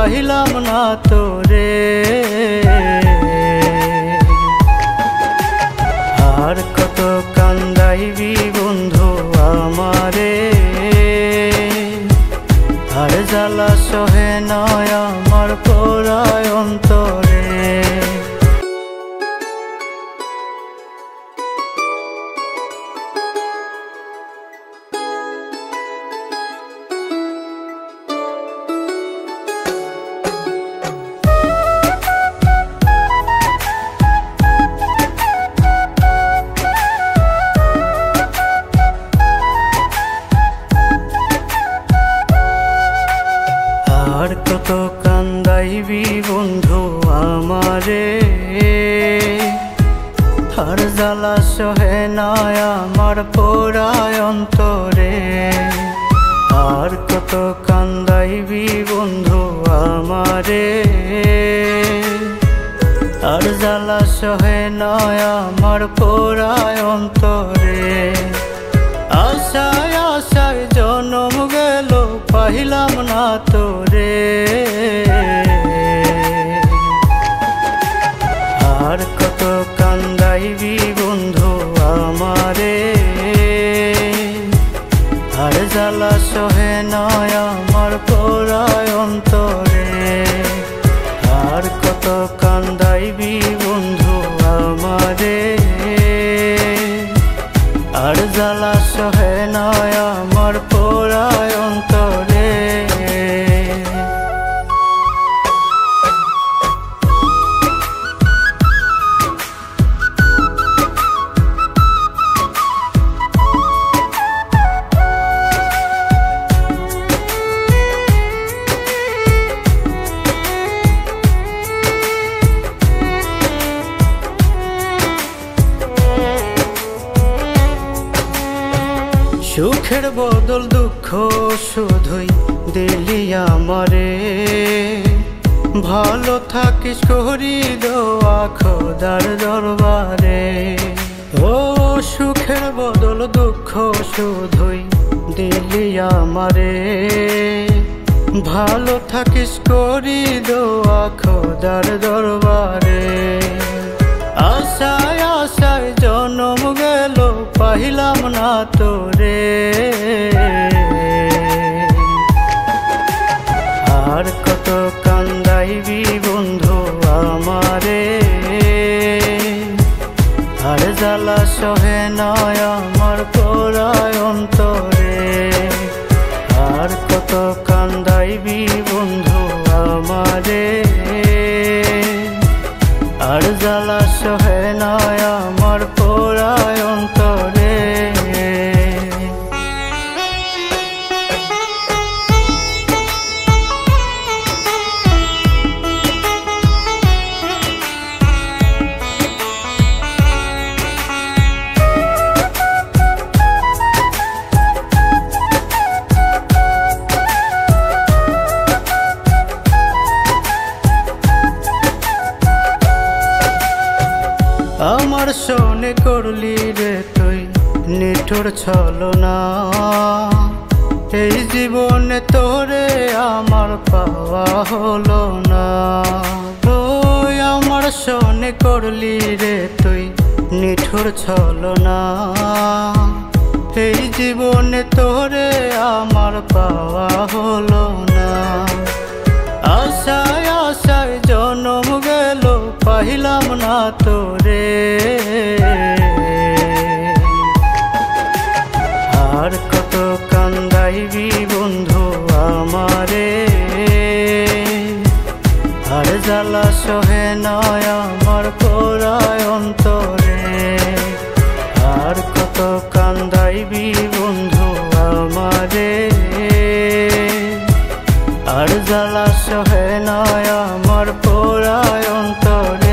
পাইলাম না তোরে। আর কত কান্দাইবি বন্ধু আমারে, আর জ্বালা সহে নয় আমার পোড়ায় অন্তরে। আর কত কান্দাইবি বন্ধু আমারে, আর জ্বালা সহে নয় আমার পোড়ায় অন্তরে। আর কত কান্দাইবি বন্ধু আমারে, আর জ্বালা সহে নয় আমার পোড়ায় অন্তরে। আশায় আশায় জনম গেল পাইলাম না তোরে। আর কত কান্দাইবি বন্ধু আমারে, আর জ্বালা সহে নয় আমার পোড়ায় অন্তরে। আর কত কান্দাইবি বন্ধু আমারে, আর জ্বালা সহে নয় আমার পোড়ায় অন্তরে। সুখের বদল দুঃখ শুধুই দিলি আমারে, ভালো থাকিস করি দোয়া খোদার দরবারে। ও সুখের বদল দুঃখ শুধুই দিলি আমারে, ভালো থাকিস করি দোয়া খোদার দরবারে। আশায় আশায় জনম গেল পাইলাম না তোরে। আর কত কান্দাইবি বন্ধু আমারে, আর জ্বালা সহে নয় আমার পোড়ায় অন্তরে। আর কত কান্দাইবি বন্ধু আমারে, আর জ্বালা সহে নয় আমার পোড়ায় অন্তরে। আমার শোনে করলি রে তুই নিঠুর ছলনা, এই জীবনে তোরে আমার পাওয়া হলো না। তুই আমার শোনে করলি রে তুই নিঠুর ছলনা, এই জীবনে তোরে আমার পাওয়া হলো না। আশায় আশায় জনম গেল পাইলাম না তোরে। আর কত কান্দাইবি বন্ধু আমারে, আর জ্বালা সহে নয় আমার পোড়ায় অন্তরে। আর কত কান্দাইবি বন্ধু আমারে, আর জ্বালা সহে নয় আমার পোড়ায় অন্তরে।